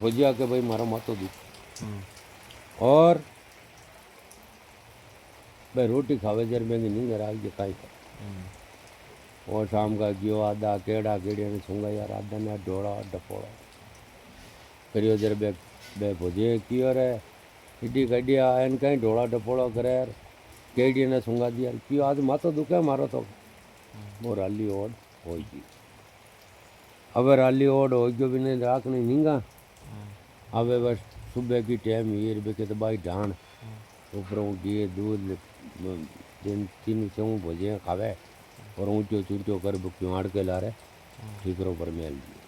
भजिया के भाई मारा मातो दुख और भाई रोटी खावे जर महंगी नींद आ गई काई कर और शाम का गियो आदा केड़ा केड़िया ने छूंगा यार आदा ने डोड़ा डपोड़ा करियो जर बे बे भजिए कियो रे इडी कडिया एन कहीं डोड़ा डपोड़ा करे यार केड़िया ने छूंगा दिया क्यों आज मातो दुखे मारो तो वो राली ओड होगी अब राली ओड हो गयो भी नहीं राख नहीं नींगा अब बस सुबह की टाइम ये बे के तो भाई ढाण ऊपर घी दूध तीन सेव भजिया खावे और ऊँचो चूचो कर क्यों के ला रहे ठीकरों पर मेल दिए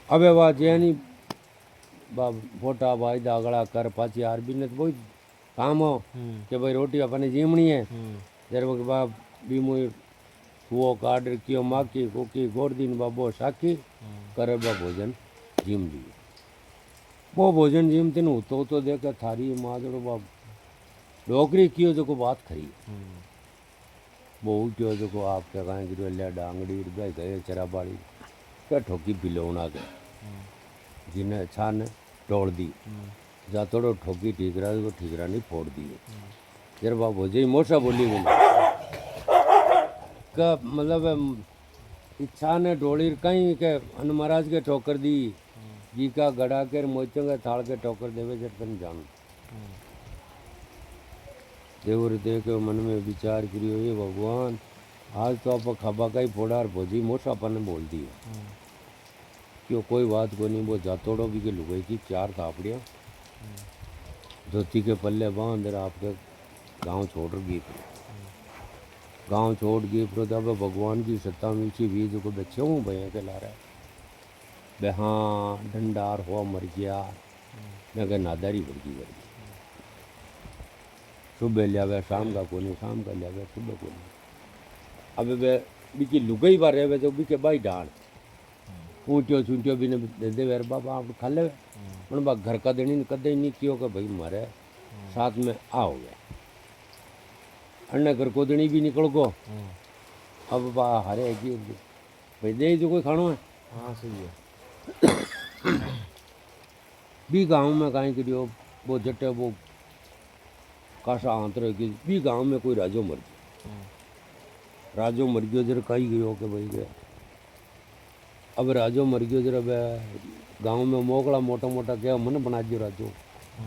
अबे वाह जैनी बाब फोटा भाई दागड़ा कर पाची आर भी ने तो वही काम हो कि भाई रोटी अपने जीमनी है जर वो बाप भी मुझे वो काडर कियो माकी कोकी गोरदीन बाबो साकी करे बा भोजन जीम ली वो भोजन जीम तीन तो देख थारी माजड़ो बाप डोकरी कियो जो को बात खरी वो क्यों जो को आप क्या कहें गिरो ले डांगड़ी गए गए चराबाड़ी क्या ठोकी बिलोना गए जिन्हें छान तोड़ दी जा तोड़ो ठोकी ठीकरा को ठीकरा नहीं फोड़ दिए जर बाप हो जाए मोसा बोली बोली का मतलब इच्छा ने डोली कहीं के हन महाराज के ठोकर दी जी का गड़ा के मोचों के थाल के ठोकर देवे जब तन जान देवर दे के मन में विचार करियो ये भगवान आज तो आप खाबा का ही फोड़ा और भोजी मोसा अपन बोल दी क्यों कोई बात को नहीं वो जातोड़ो भी के लुगाई की 4 थापड़ियाँ धोती के पल्ले बांध आपके गांव छोड़ गई गांव छोड़ गई फिर जब भगवान की सत्ता मीठी बीज को बच्चे हूँ भैया के ला रहा है बे हाँ डंडार हो मर गया मैं कह नादारी बढ़ गई सुबह लिया शाम का कोनी शाम का लिया सुबह कोनी अब वे बिकी लुगाई बार रहे तो बिके बाई डाल ऊँटियो चूंटियो भी ने दे दे यार बाबा आप खा ले मन बा घर का देनी कदे नहीं कियो कि भाई मारे साथ में आओ गए अन्य घर को देनी भी निकल गो अब बा हरे की भाई दे जो कोई खानो है हाँ सही है भी गांव में कहीं करियो वो जटे वो कासा आंतर की भी गांव में कोई राजो मर गया राजो मर गयो जरा कहीं गयो कि भाई गया अब राजो मर गयो जरा गांव में मोकला मोटा मोटा क्या मन बना दियो राजो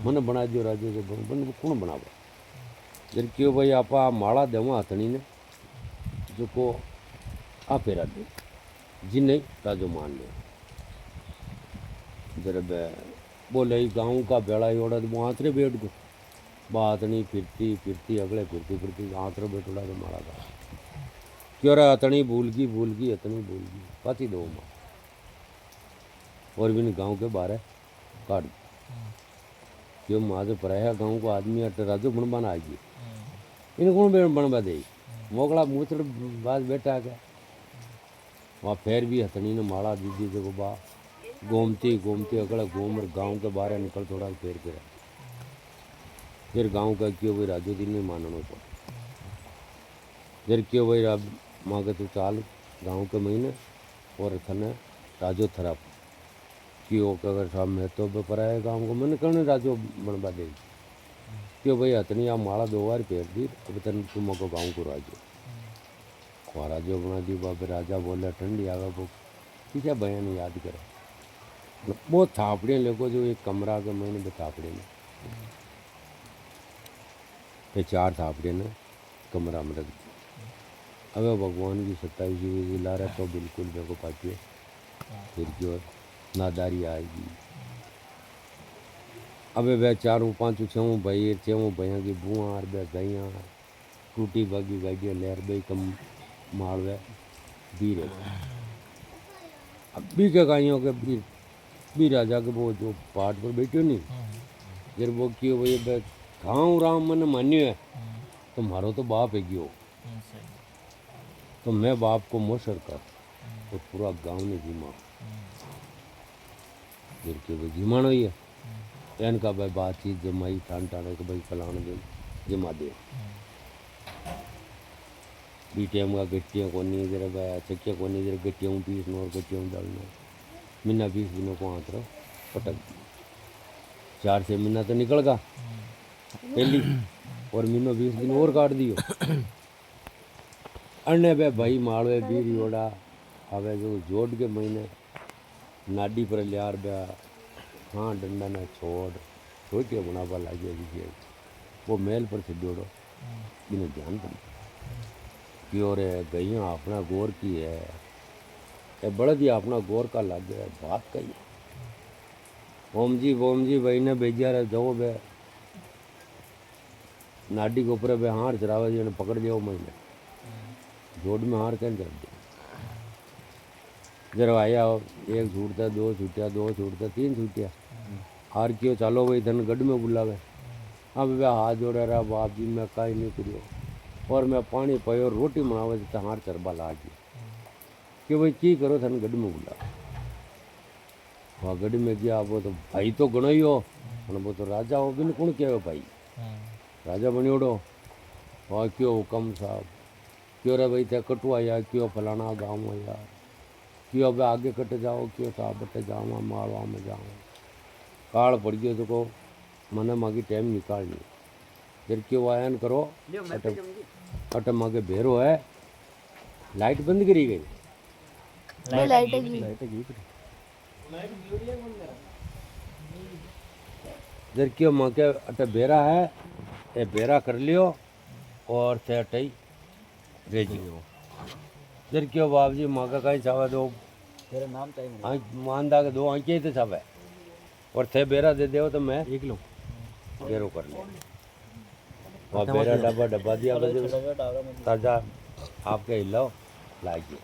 मन बना दियो राजो जो बन कौन बनावे जर क्यों भाई आपा माड़ा देवा हथनी ने जो को आ फेरा दे जी नहीं राजो मान लो जरा बोले गाँव का बेड़ा योड़ा वो आंतरे बैठ गो बात नहीं फिरती फिरती अगले फिरती फिरती आंतरे बैठोड़ा तो माड़ा था क्यों रहा अतनी भूल गई अतनी भूल गई पाती दो माँ और भी गांव के बाहर काट क्यों माँ जो पराया गांव को आदमी राजो बनवाना आ गई इन कौन बनवा दे मोकड़ा मूत्र बाज बैठा गया वहाँ फिर भी हथनी ने माड़ा दीदी देखो बा घूमती घूमती अगला घूम गांव के बाहर निकल थोड़ा पैर पे फिर गांव का क्यों भाई राजो दिन नहीं मानना को फिर क्यों भाई माँ के तू चाल गांव के महीने और थने राजो थरा क्यों अगर साहब मैं तो पराए गाँव को मन करने राजो बनवा दे क्यों भाई हथनी आप माड़ा 2 बार फेर दी अब तन तुम को गाँव को राजो राजो बना दी बाबे राजा बोले ठंडी आगा वो पीछे बयान याद करे वो थापड़ियाँ लेको जो एक कमरा के महीने में थापड़े में ये 4 थापड़े ने कमरा में रख दी अब भगवान की 27 ला रहा तो बिल्कुल मेरे को पाती फिर की ओर नादारी आएगी अब वह 4 5 6 भाई 6 भैया की बुआ बे गैया टूटी बागी गाड़ियाँ लहर बई कम मारवे भी रहे अब भी क्या गाइयों के भी राजा के वो जो पाठ पर बैठे नहीं जब वो क्यों भाई गाँव राम मन मान्यो है तो मारो तो बाप है क्यों तो मैं बाप को मोसर कर तो पूरा गांव ने जिमा फिर के भाई जिमानो ही है इनका भाई बातचीत जमाई ठान ठाने के भाई फलाने दे जमा दे बीटीएम का गट्टियाँ कोनी जरा भाई चक्कियाँ कोनी जरा गट्टियाँ पीस और गट्टियाँ डालना मिन्ना पीस बिनो को आंतरो पटक दी। 4-6 महीना तो निकल गा पहली, और महीनों 20 दिन और काट दियो। अन्य बे भाई मालवे बीर योड़ा आवे जो जोड़ के महीने नाडी पर लियार बे हाँ डंडा ने छोड़ छोटे बनावा लागे दीजिए वो मेल पर से जोड़ो बिना ध्यान कर क्यों रे गैया अपना गोर की है ए बड़द ही अपना गोर का लागे है बात कही ओम जी भाई ने भेजा रे जाओ बे नाडी के ऊपर बे हार चरावे जी ने पकड़ दिया महीने जोड़ में हार कहीं कर दिया जरा आया एक छूटता दो छूटिया 3 छूटिया हार क्यों चालो भाई धन गढ़ में बुलावे अब वे हाथ जोड़े रहा बाप जी मैं कहीं नहीं करियो और मैं पानी पायो रोटी बनावे तो हार चरबा ला गया कि भाई की करो धन गढ़ में बुला वहाँ गढ़ में गया वो तो भाई तो गणो ही हो वो तो राजा हो बिन कौन क्या भाई राजा बनियोड़ो वहाँ क्यों हुक्म साहब क्यों रे भाई ते कटुआ यार क्यों फलाना गाँव है यार क्यों अब आगे कट जाओ क्यों साहब बटे जावा मारवा में जाओ काल पड़ गयो तो को मने मागी टाइम निकालनी फिर क्यों आयन करो अट मागे भेरो है लाइट बंद करी गई जर क्यों मागे अट बेरा है ये बेरा कर लियो और थे अटई रेजी जर क्यों बाप जी मागा कहीं चावे दो तेरा नाम चाहिए मानदा के 2 आंखें ही तो चावे और थे बेरा दे दो तो मैं एक लो बेरो कर ले और बेरा डब्बा दिया ताजा आपके हिलाओ लाइए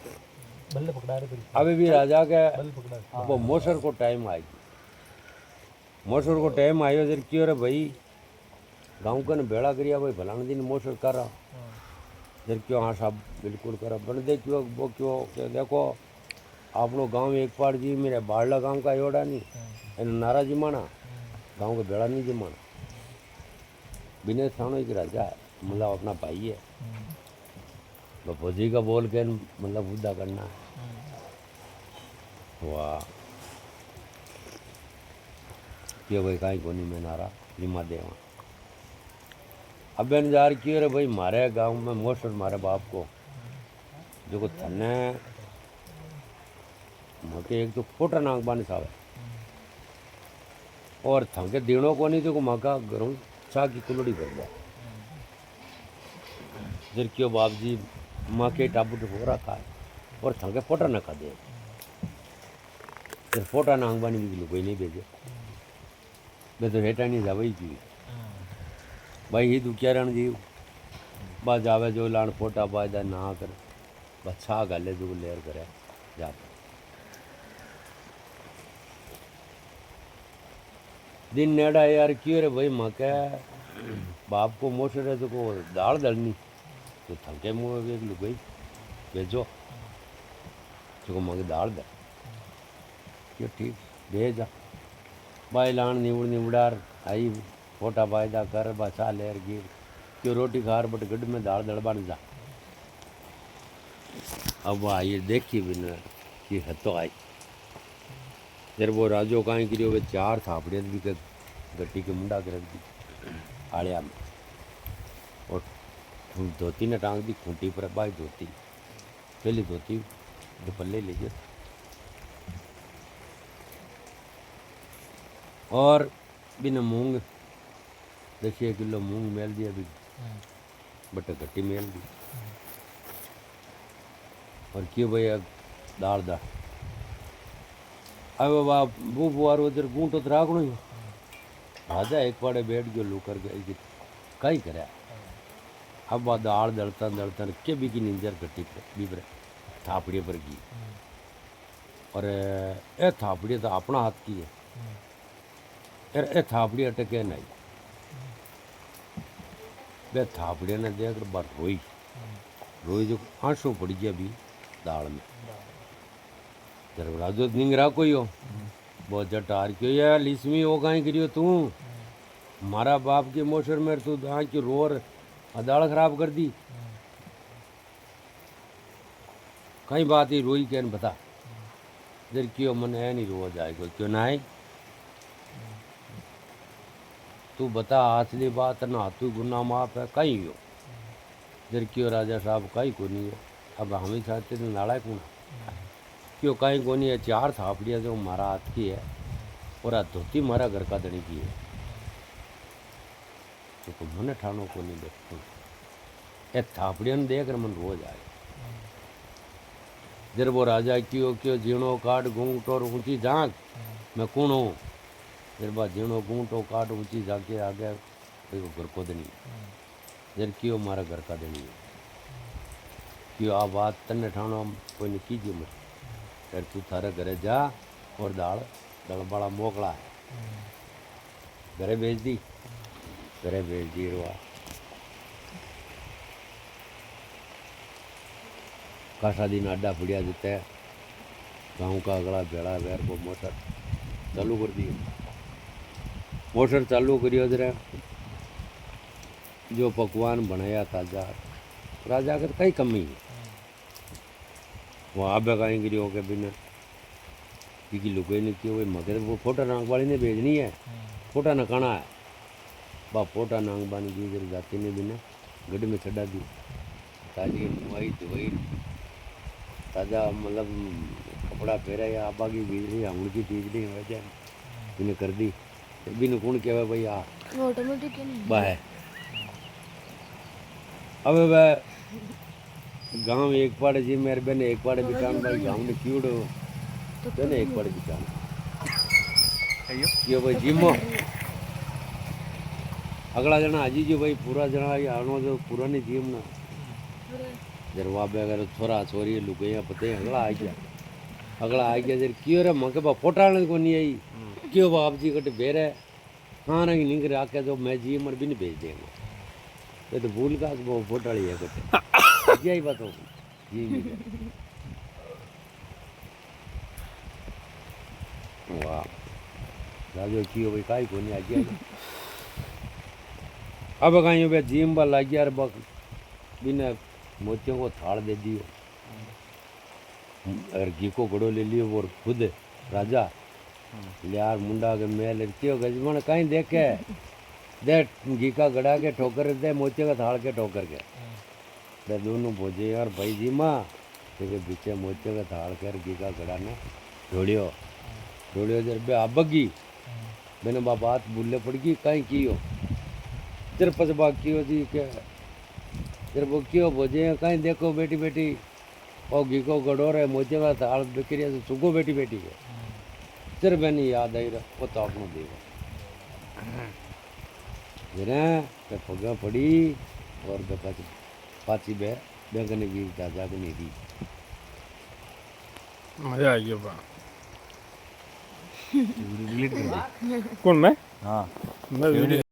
बल्ले पकड़ा रहे अभी भी राजा के वो मोसर को टाइम आएगी मोसर को टाइम आयो जर क्यों रे भाई गाँव का न बेड़ा करिया भाई भलान दिन मोसर कर रहा जर क्यों हाँ साहब बिल्कुल करा बन दे क्यों वो क्यों देखो आपनो गांव एक पार जी मेरे बाड़ला गांव का योड़ा नहीं इन नारा जिमाना गांव का बेड़ा नहीं जिमाना बिने थानो एक राजा है मतलब अपना भाई है भोजी का बोल के मतलब बुद्धा करना है वाह क्यों भाई कहीं कोनी में नारा लिमा देवा अब बेन जार क्यों रे भाई मारे गांव में मोस्ट मारे बाप को जो को थने मके एक तो फोटा नाक बानी सावे और थंके दिनों को नहीं तो को मका गरम चा की कुलड़ी भर जाए जर क्यों बाप जी माँ के टाबू हो रखा है और थंके फोटा न खा दे फिर फोटा नाक बानी भी कोई नहीं भेजे मैं तो हेटा नहीं जावे की भाई ही दुखिया रण जी बस जावे जो लाण फोटा बाजा ना कर बस छा गाले जो लेर करे जाता दिन नेड़ा यार क्यों रे भाई माँ के बाप को मोश रहे तो को दाल दलनी तो थके मुँह एक लुक गई भेजो तो माँ की दाल दे क्यों ठीक भेजा भाई लाण निबड़ार आई फोटा बायदा कर बचा लेर गिर क्यों रोटी खार बट गड्ढ में दाल दड़ बन जा अब आई देखी बिन कि हतो आई जब वो राजो कहीं करियो वे 4 थापड़ियाँ भी गट्टी के मुंडा के रख दी आड़िया में और धोती ने टांग दी खूंटी पर भाई धोती पहली धोती दुपल्ले ले गए और बिन मूंग 10 किलो मूंग मेल दिया भी बट गट्टी मेल दी और क्यों भैया दाल दा अब बाप वो बुआर उधर गूंट तो रागणो ही राजा एक पाड़े बैठ गयो लू कर गए कहीं करे अब वह दाल दलता के भी की निंजर गट्टी पर बीबर थापड़िए पर की और ए थापड़ी तो अपना हाथ की है ए थापड़ी अटके नहीं वे थापड़िया ने देख बार रोई जो आंसू पड़ गया भी दाल में जब राजो निंगरा कोई हो बहुत जटार क्यों यार लिस्मी हो कहीं करियो तू मारा बाप के मोशर में तू हाँ क्यों रोर दाल खराब कर दी कई बात ही रोई के बता जर क्यों मन है नहीं रो जाएगा क्यों ना है तू बता असली बात ना तू गुना माफ है कहीं हो जर क्यों राजा साहब कहीं को नहीं है अब हमें चाहते तो नालायक हूँ क्यों कहीं को नहीं है 4 थापड़ियाँ जो मारा हाथ की है और आ धोती मारा घर का धनी की है तो मैंने ठाणों को नहीं देखता ए थापड़ियाँ देख कर मन रोज आए जर वो राजा क्यों जीणो काट घूंट और ऊंची झांक मैं कौन हूँ जर बा जीणो घूंटो काट ऊंची झांके आगे कोई वो घर को धनी जर क्यों मारा घर का धनी है क्यों आ बात तन्ने ठाणो कोई ने कीजिए मत फिर तू थारे घरे जा और दाल बड़ा मोकला है घरे भेज दी घरे भेज दी रुआ कासा दिन अड्डा फुड़िया देते हैं गाँव का अगला भेड़ा वैर को मोटर चालू कर दी मोटर चालू करियो जरा जो पकवान बनाया ताजा राजा अगर कई कमी है वो आप कहीं गिरी हो के बिना क्योंकि लुके नहीं किए हुए मगर वो फोटा नांग वाली ने भेजनी है फोटा नकाना है बा फोटा नांग बानी की जर जाती ने बिना गड्ढे में चढ़ा दी ताजी नुआई धोई ताजा मतलब कपड़ा पहरा या आबा की बीज रही हमड़ की चीज नहीं वजह इन्हें कर दी बिन कौन कहवा भाई आ ऑटोमेटिक बा है अब वह गांव एक पाड़े जी मेरे बहन एक पाड़े बिटान भाई गांव ने क्यूड़ो तो ने एक पाड़े बिटान क्यों भाई जिमो अगला जना आजी जो भाई पूरा जना आनो जो पुरानी जिम ना जरवाबे अगर छोरा छोरी लुकैया पते अगला आ गया जर क्यों रे मके बा फोटाने को नहीं आई क्यों बाप जी कट बेरे हाँ नहीं नहीं करे आके जो मैं जी मर भी नहीं भेज देंगे ये तो भूल का वो फोटाली है कट यही बात हो जी मिले वाह राजो क्यों भाई काई को नहीं आ गया अब कहीं बे जिम बा लग गया बक बिना मोतियों को थाल दे दियो और घी को घड़ो ले लियो और खुद राजा यार मुंडा के मेल क्यों गजमन कहीं देखे दे घी का गड़ा के ठोकर दे मोतियों का थाल के ठोकर के दे दोनों भोजे यार भाई जी माँ तेरे पीछे मोतियों का थाल कर घी का गड़ा ने ढोड़ियो जर बे आबगी मैंने बात भूले पड़ गई कहीं कियो तेरे पास बात कियो थी क्या तेरे वो क्यों भोजे कहीं देखो बेटी बेटी और घी को गड़ो रहे मोचे का थाल बिक्रिया से सुखो बेटी बेटी के तेरे बहनी याद आई रहा वो तो आपने देगा जरा तो पगा पड़ी और पाची बे बेगने भी दादा को नहीं दी मजा आ गया बा कौन मैं हाँ मैं वीडियो